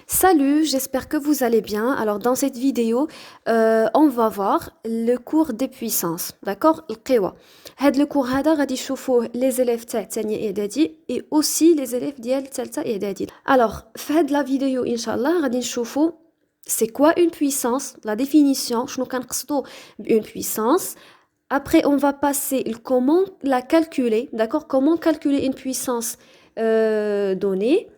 Salut, j'espère que vous allez bien. Alors dans cette vidéo, on va voir le cours des puissances, d'accord? القوى. هاد le cours هذا غادي يشوفوه les élèves تاع تانية إعدادي et aussi les élèves ديال تالتة إعدادي. Alors في هاد la vidéo إن شاء الله غادي نشوفو c'est quoi une puissance, la définition, شنو كنقصدو une puissance. Après, on va passer comment la calculer, d'accord? Comment calculer une puissance donnée.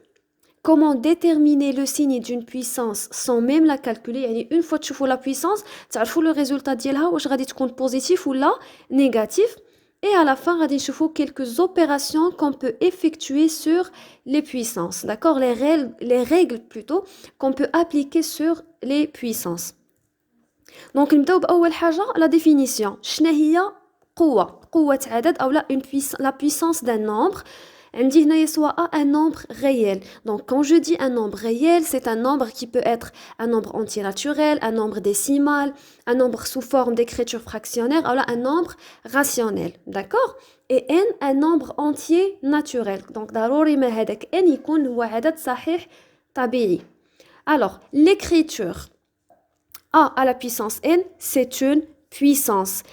Comment déterminer le signe d'une puissance sans même la calculer. يعني une fois تشوفوا la puissance تعرفوا le résultat ديالها واش غادي تكون positif ou là négatif. Et à la fin غادي نشوفوا quelques opérations qu'on peut effectuer sur les puissances, d'accord? Les règles plutôt qu'on peut appliquer sur les puissances. Donc نبداو بأول حاجة la définition. شنو هي قوة عدد أو la puissance d'un nombre. عندي هنايا soit un nombre réel. Donc quand je dis un nombre réel, c'est un nombre qui peut être un nombre entier naturel, un nombre décimal, un nombre sous forme d'écriture fractionnaire, ou là, un nombre rationnel, d'accord? Et n un nombre entier naturel. Donc ضروري ما هذاك n يكون هو عدد صحيح طبيعي. Alors l'écriture a à la puissance n, c'est une puissance.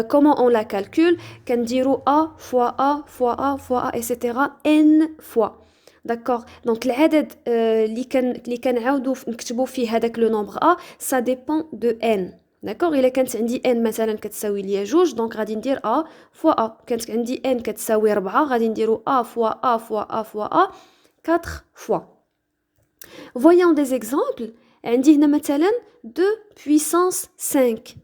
Comment on la calcule? كنديرو a fois a fois a fois a etc. n fois. D'accord? Donc العدد اللي كنعاودو نكتبو فيه هذاك لو نومبر a, ça dépend de n. d'accord? إلا كانت عندي n مثلا كتساوي ليا جوج دونك غادي ندير a fois a. كانت عندي n كتساوي 4 غادي نديرو a fois a fois a fois a 4 fois. Voyons des exemples. عندي هنا مثلا 2 puissance 5.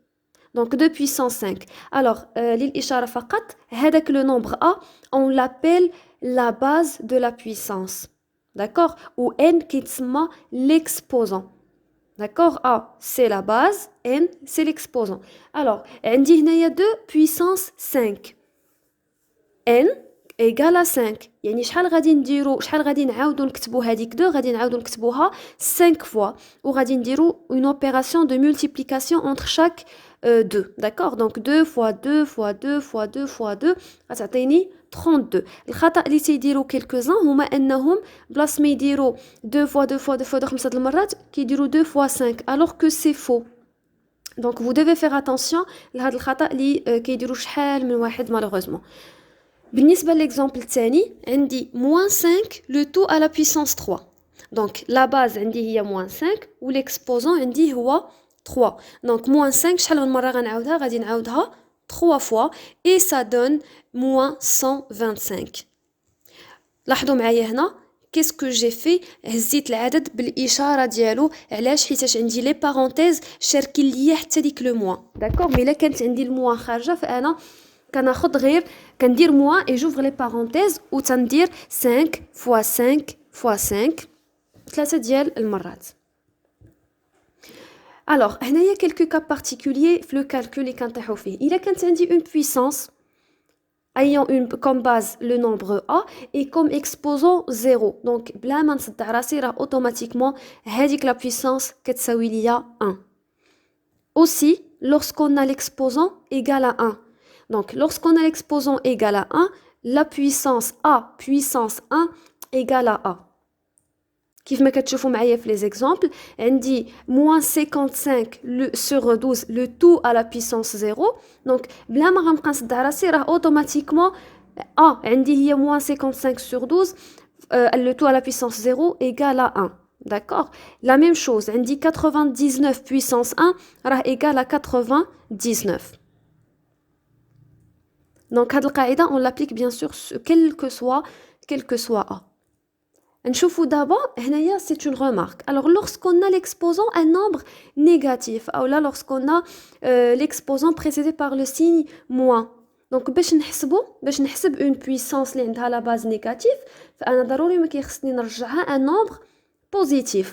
Donc 2 puissance 5. Alors, للإشارة فقط, هذاك le nombre A, on l'appelle la base de la puissance. D'accord? Ou N qui تسمى l'exposant. D'accord? A, c'est la base, N, c'est l'exposant. Alors, عندي هنايا 2 puissance 5. N égale à 5. يعني شحال غادي نعاودو نكتبو هذيك 2 غادي نعاودو نكتبوها 5 fois وغادي نديرو une opération de multiplication entre chaque 2. d'accord? Donc 2 fois 2 fois 2 fois 2 fois 2 غتعطيني 32. الخطأ اللي تيديرو quelques-uns هما انهم بلاص ما يديرو 2 fois 2 fois 2 fois 2 5 المرات كيديرو 2 fois 5 alors que c'est faux. Donc vous devez faire attention لهذا الخطأ اللي كيديرو شحال من واحد malheureusement. بالنسبة للإكزامبل الثاني عندي moins 5 le tout à la puissance 3. Donc la base عندي هي moins 5 و l'exposant عندي هو 3. Donc moins 5 شحال من مرة غنعاودها غادي نعاودها 3 fois et ça donne moins 125. لاحظوا معايا هنا qu'est-ce que j'ai fait هزيت العدد بالإشارة ديالو علاش حيتاش عندي لي بارونتيز شاركين ليا حتى ديك لو موان. داكوغ مي الا كانت عندي الموان خارجة فأنا كناخد غير كندير moins et j'ouvre les parenthèses و تندير 5 fois 5 fois 5 ثلاثة ديال المرات. Alors هنايا quelques cas particuliers في le calcul اللي كنطيحو فيه. إلا كانت عندي une puissance ayant comme base le nombre a et comme exposant 0. Donc بلا ما نصدع راسي راه automatiquement هذيك la puissance كتساوي ليا 1. Aussi lorsqu'on a l'exposant égal à 1. Donc, lorsqu'on a l'exposant égal à 1, la puissance A puissance 1 égale à A. كيف ما كتشوفوا معايا في les exemples, عندي moins 55 sur 12 le tout à la puissance 0. Donc, بلا ما غنبقى نصدع راسي راه automatiquement A عندي هي moins 55 sur 12 le tout à la puissance 0 égale à 1. D'accord? La même chose, عندي 99 puissance 1 راه égal à 99. Donc هاد القاعدة on l'applique bien sûr quel que soit A. نشوفوا d'abord هنايا c'est une remarque. Alors lorsqu'on a l'exposant un nombre négatif ou là lorsqu'on a l'exposant précédé par le signe moins. Donc باش نحسب une puissance اللي عندها la base négative فأنا ضروري ما كيخصني نرجعها un nombre positif.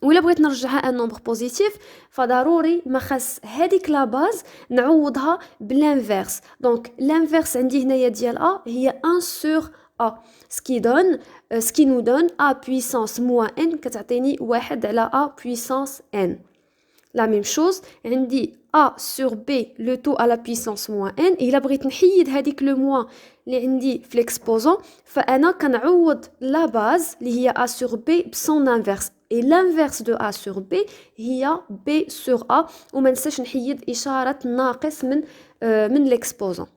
وإلا بغيت نرجعها ان نومبر بوزيتيف فضروري ما خاص هذيك لا باز نعوضها بالانفيرس. دونك الانفيرس عندي هنايا ديال ا هي 1 sur a ce qui nous donne a puissance moins n كتعطيني 1 على a puissance n. La même chose, on dit A sur B, le taux à la puissance moins n, et il a بغيت نحيد هذيك le moins اللي عندي في l'exposant, فأنا كنعوض la base اللي هي A sur B بson inverse. Et l'inverse de A sur B هي B sur A, وما ننساش نحيد إشارة ناقص من l'exposant.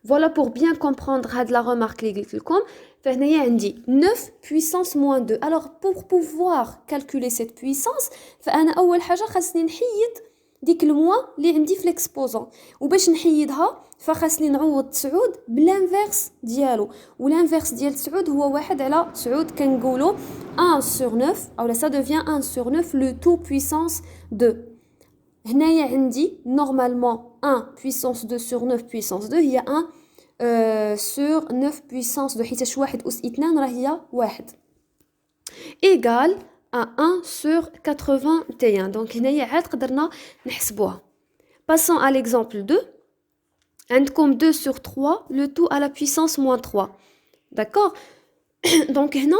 Voilà pour bien comprendre la remarque اللي قلت لكم. فهنايا عندي 9 puissance moins 2. Alors pour pouvoir calculer cette puissance, فأنا أول حاجة خاصني نحيد ديك الموا اللي عندي في l'exposant. وباش نحيدها فخاصني نعوض 9 بالانفيرس ديالو. والانفيرس ديال 9 هو 1 على 9 كنقولوا 1 sur 9 أو ça devient 1 sur 9 le tout puissance 2. هنايا عندي normalement 1 puissance 2 sur 9 puissance 2 هي 1 sur 9 puissance 2 حيتاش 1 أس 2 راه هي 1 égal à 1 sur 81. donc هنايا عاد قدرنا نحسبوها. passons à l'exemple 2. عندكم 2 sur 3 le tout à la puissance moins 3. d'accord. donc هنا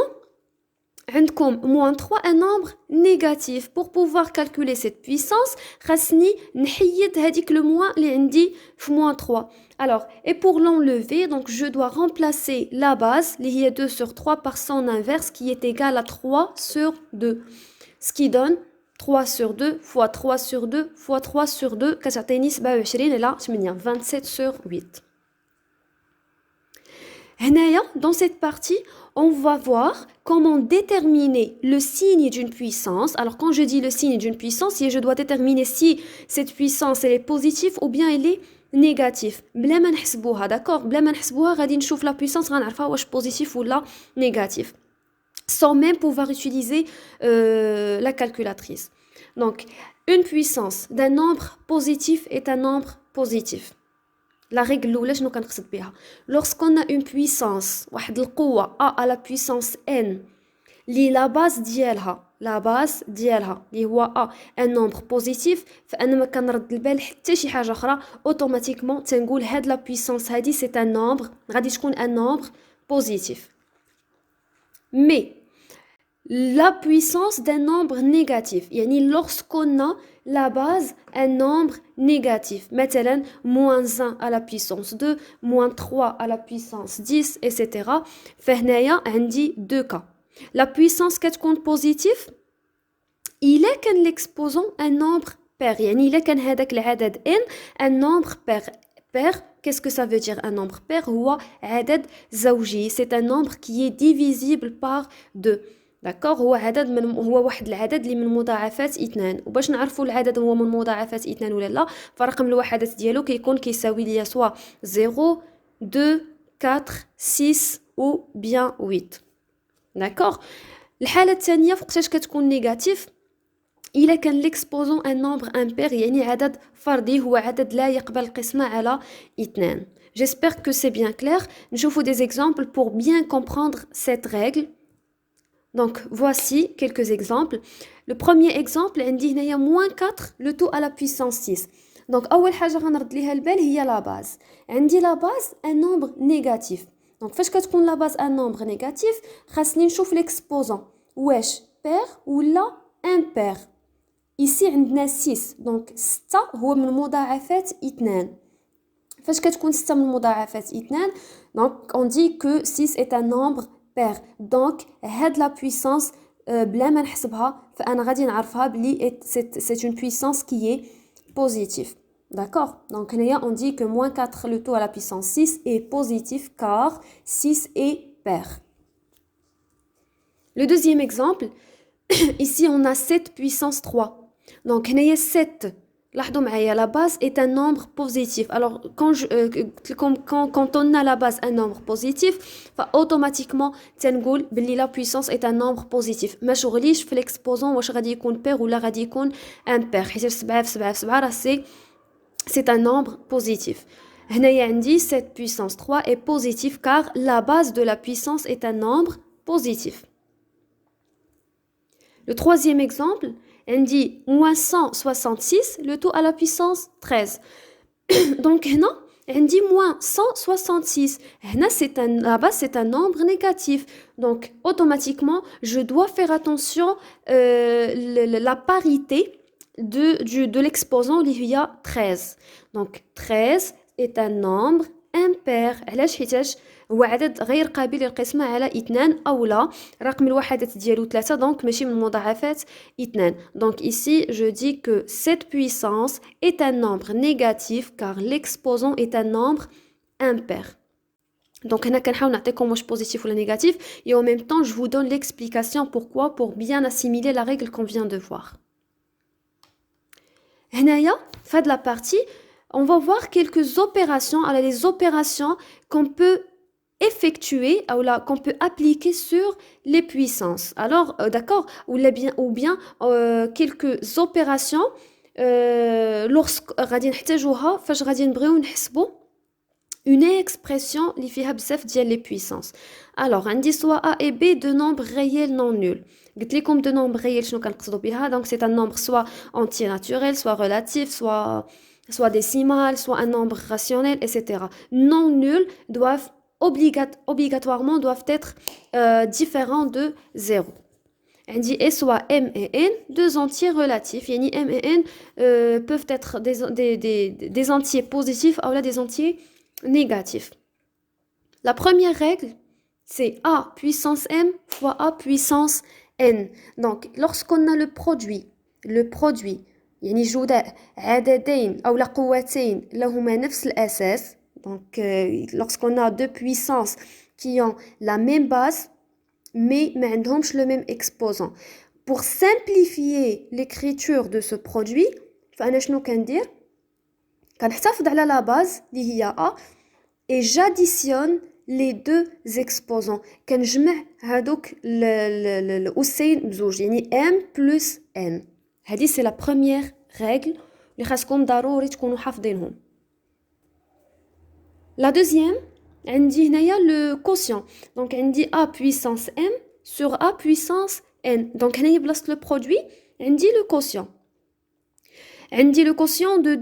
عندكم moins 3 un nombre négatif. pour pouvoir calculer cette puissance خاصني نحيد هذيك le moins اللي عندي في moins 3. alors et pour l'enlever donc je dois remplacer la base اللي هي 2 sur 3 par son inverse qui est égal à 3 sur 2, ce qui donne 3 sur 2 fois 3 sur 2 fois 3 sur 2 كتعطيني 27 إلى 8 27 sur 8. هنايا dans cette partie on va voir comment déterminer le signe d'une puissance. Alors quand je dis le signe d'une puissance, je dois déterminer si cette puissance elle est positive ou bien elle est négative. بلا ما نحسبوها, d'accord. بلا ما نحسبوها غادي نشوف la puissance غنعرفها واش positif ou la négative. Sans même pouvoir utiliser la calculatrice. Donc une puissance d'un nombre positif est un nombre positif. La règle الاولى شنو كنقصد بها lorsqu'on a une puissance واحد القوه a à la puissance n اللي la base ديالها اللي هو a un nombre positif فانا ما كنرد البال حتى شي حاجه اخرى اوتوماتيكمون تنقول هاد لا puissance هادي c'est un nombre غادي تكون un nombre positif. mais la puissance d'un nombre négatif يعني lorsqu'on a la base un nombre négatif مثلا moins 1 à la puissance 2 moins 3 à la puissance 10 etc. فهنايا عندي deux cas. la puissance كتكون positif إلا كان l'exposant un nombre pair يعني إلا كان هذاك العدد n un nombre pair. qu'est-ce que ça veut dire un nombre pair هو عدد زوجي. c'est un nombre qui est divisible par 2. d'accord. هو واحد العدد اللي من مضاعفات 2. وباش نعرفوا العدد هو من مضاعفات 2 ولا لا فرقم الوحدات ديالو كيساوي ليا سوا 0 2 4 6 ou bien 8. d'accord. الحالة الثانية فوقتاش كتكون نيجاتيف إلا كان l'exposant un nombre impair يعني عدد فردي هو عدد لا يقبل القسمة على 2. j'espère que c'est bien clair. نشوفوا des exemples pour bien comprendre cette règle. donc voici quelques exemples. le premier exemple عندي هنايا moins 4 le tout à la puissance 6. donc أول حاجة غنرد ليها البال هي la base. عندي la base un nombre négatif. donc فاش كتكون la base un nombre négatif خاصني نشوف l'exposant واش pair ولا impair. ici عندنا 6 donc 6 هو من مضاعفات 2. فاش كتكون 6 من مضاعفات 2 donc on dit que 6 est un nombre pair. donc هاد la puissance بلا ما نحسبها فانا غادي نعرفها بلي c'est une puissance qui est positive. d'accord. donc هنايا on dit que moins 4 le tout à la puissance 6 est positif car 6 est pair. le deuxième exemple ici on a 7 puissance 3. donc هنايا 7 لاحظوا معايا la base est un nombre positif. alors quand on a la base un nombre positif automatiquement تنقول بلي la puissance est un nombre positif. ما شغليش في l'exposant واش غادي يكون pair ولا غادي يكون impair حيت 7 في 7 في 7 راه c'est un nombre positif. هنايا عندي 7 puissance 3 est positif car la base de la puissance est un nombre positif. le troisième exemple عندي moins 166 le tout à la puissance 13. donc هنا عندي moins 166. هنا la base c'est un nombre négatif. Donc automatiquement, je dois faire attention la parité de l'exposant اللي هي 13. Donc 13 est un nombre impair. علاش حيتاش هو عدد غير قابل للقسمة على 2 أو لا رقم الوحدات ديالو 3 donc ماشي من مضاعفات 2. Donc ici je dis que cette puissance est un nombre négatif car l'exposant est un nombre impair. Donc هنا كنحاول نعطيكم واش positif ou négatif et en même temps je vous donne l'explication pourquoi pour bien assimiler la règle qu'on vient de voir. هنايا في هاد la partie on va voir quelques opérations, alors les opérations qu'on peut effectuer ou là qu'on peut appliquer sur les puissances. Alors d'accord, ou bien quelques opérations lorsque غادي نحتاجوها فاش غادي نبغيو نحسبوا une expression اللي فيها بزاف ديال les puissances. Alors عندي soit a et b de nombres réels non nuls. قلت لكم de nombres réels شنو كنقصدوا بها. Donc c'est un nombre soit entier naturel, soit relatif, soit décimal, soit un nombre rationnel, etc. Non nuls doivent obligatoirement doivent être différents de 0. On dit et soit m et n, deux entiers relatifs. Yani m et n peuvent être des entiers positifs ou là des entiers négatifs. La première règle, c'est a puissance m fois a puissance n. Donc, lorsqu'on a le produit يعني جداء عددين أو قوتين لهما نفس الأساس. Donc, lorsqu'on a deux puissances qui ont la même base, mais ما عندهمش le même exposant. Pour simplifier l'écriture de ce produit, فأنا شنو كندير؟ كنحتفظ على la base اللي هي A et j'additionne les deux exposants. كنجمع هادوك الأسين بزوج يعني M plus N. هذه c'est la première règle اللي خاصكم ضروري تكونوا حافظينهم. La deuxième, عندي هنايا le quotient. Donc عندي a puissance m sur a puissance n. Donc هنايا بلاصة le produit عندي le quotient. عندي le quotient de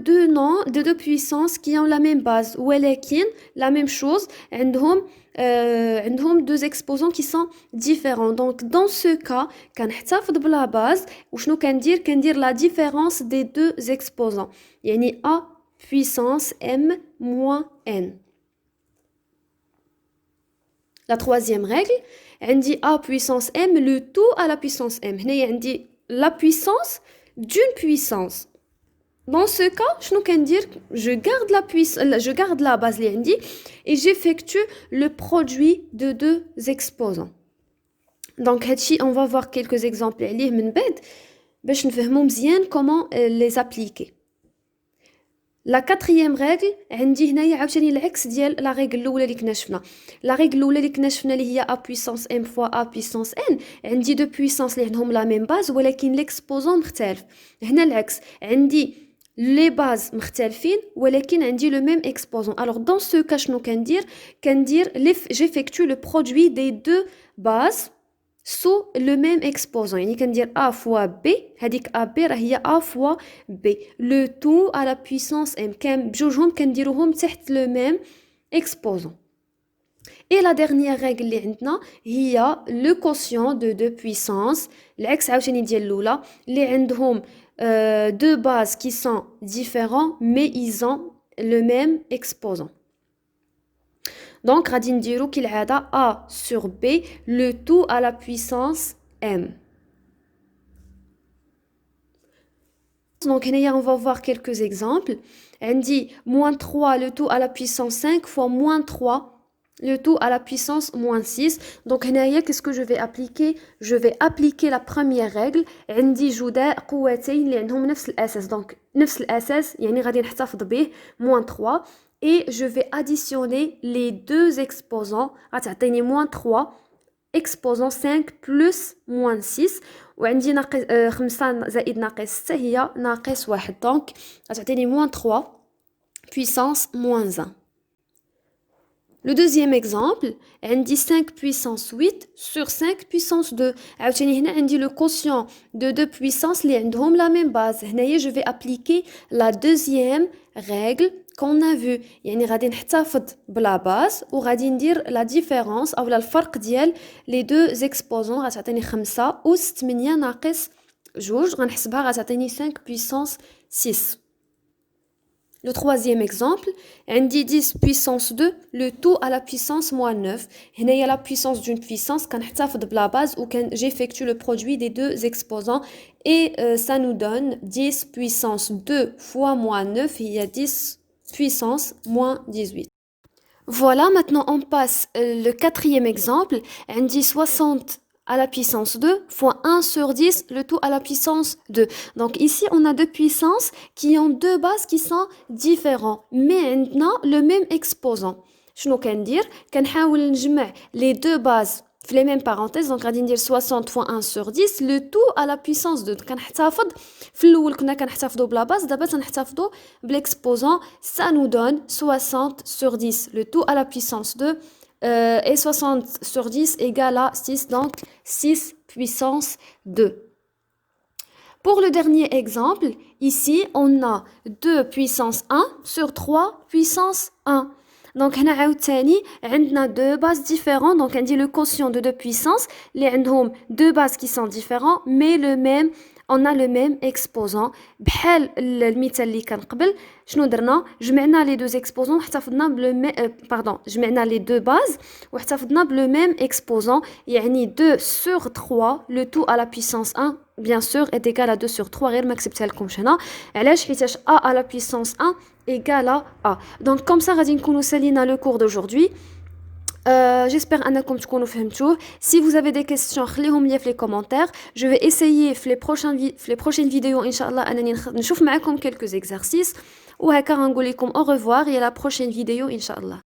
deux puissances qui ont la même base. ولكن la même chose عندهم deux exposants qui sont différents. Donc dans ce cas كنحتفظ بلا base وشنو كندير la différence des deux exposants. يعني a puissance m moins n. La troisième règle, عندي a puissance m le tout à la puissance m. هنايا عندي la puissance d'une puissance. Dans ce cas, شنو كندير؟ je garde la base اللي عندي et j'effectue le produit de deux exposants. Donc هادشي on va voir quelques exemples عليه من بعد باش نفهموا مزيان comment les appliquer. La quatrième règle عندي هنايا عاوتاني العكس ديال لا ريغل الاولى اللي كنا شفنا. لا ريغل الاولى اللي كنا شفنا اللي هي a puissance m fois a puissance n عندي دو puissance اللي عندهم لا ميم باز ولكن ليكسبوزون مختلف. هنا العكس عندي لي باز مختلفين ولكن عندي لو ميم اكسبوزون. alors dans ce cas شنو كندير j'effectue le produit des deux bases sous le même exposant. يعني كندير a fois b هذيك a b راه هي a fois b le tout à la puissance m كان بجوجهم كنديروهم تحت le même exposant. Et la dernière règle اللي عندنا هي le quotient de deux puissances العكس عاوتاني ديال الاولى اللي عندهم deux bases qui sont différents mais ils ont le même exposant. Donc غادي نديرو كالعادة a sur b le tout à la puissance m. Donc هنايا on va voir quelques exemples. عندي moins 3 le tout à la puissance 5 fois moins 3 le tout à la puissance moins 6. Donc هنايا qu'est-ce que je vais appliquer? Je vais appliquer la première règle. عندي جداء قوتين اللي عندهم نفس الأساس. Donc نفس الأساس يعني غادي نحتفظ به moins 3 et je vais additionner les deux exposants. غتعطيني moins 3 exposant 5 plus moins 6 وعندي ناقص 5 زائد ناقص 6 هي ناقص 1. Donc غتعطيني moins 3 puissance moins 1. Le deuxième exemple, on dit 5 puissance 8 sur 5 puissance 2. عاوتاني هنا عندي le quotient de deux puissances اللي عندهم la même base. هنايا je vais appliquer la deuxième règle qu'on a vue. يعني غادي نحتفظ بلا base وغادي ندير la différence أو الفرق ديال les deux exposants. غتعطيني 5 أس 8 ناقص جوج غنحسبها غتعطيني 5 puissance 6. Le troisième exemple, on dit 10 puissance 2, le tout à la puissance moins 9. Il y a la puissance d'une puissance quand la base ou quand j'effectue le produit des deux exposants et ça nous donne 10 puissance 2 fois moins 9, il y a 10 puissance moins 18. Voilà, maintenant on passe le quatrième exemple, on dit 60 à la puissance 2 fois 1 sur 10, le tout à la puissance 2. Donc ici, on a deux puissances qui ont deux bases qui sont différentes, mais maintenant le même exposant. شنو كندير كنحاول نجمع les deux bases في les mêmes parenthèses. Donc غادي ندير 60 fois 1 sur 10 le tout à la puissance 2. كنحتفظ في الاول كنا كنحتفظوا بلا باز, دابا تنحتفظوا بالاكسبوزون. Ça nous donne 60 sur 10 le tout à la puissance 2 et 60 sur 10 égale à 6, donc 6 puissance 2. Pour le dernier exemple, ici, on a 2 puissance 1 sur 3 puissance 1. Donc, on a deux bases différentes. Donc, on dit le quotient de deux puissances. Les deux bases qui sont différentes, mais on a le même exposant. بحال المثال اللي كان قبل شنو درنا جمعنا les deux exposants واحتفظنا جمعنا les deux bases واحتفظنا بلو même exposant. يعني 2 sur 3 le tout à la puissance 1 bien sûr est égal à 2 sur 3 غير ما كتبتها لكمش هنا. علاش حيتاش a à la puissance 1 égale à a. Donc comme ça غادي نكونوا سالينا le cours d'aujourd'hui. J'espère أنكم تكونوا فهمتوه. Si vous avez des questions خليهم لي في les commentaires. Je vais essayer في les prochaines vidéos إن شاء الله أنني نشوف معكم quelques exercices وهكا غنقول لكم au revoir et à la prochaine vidéo إن شاء الله.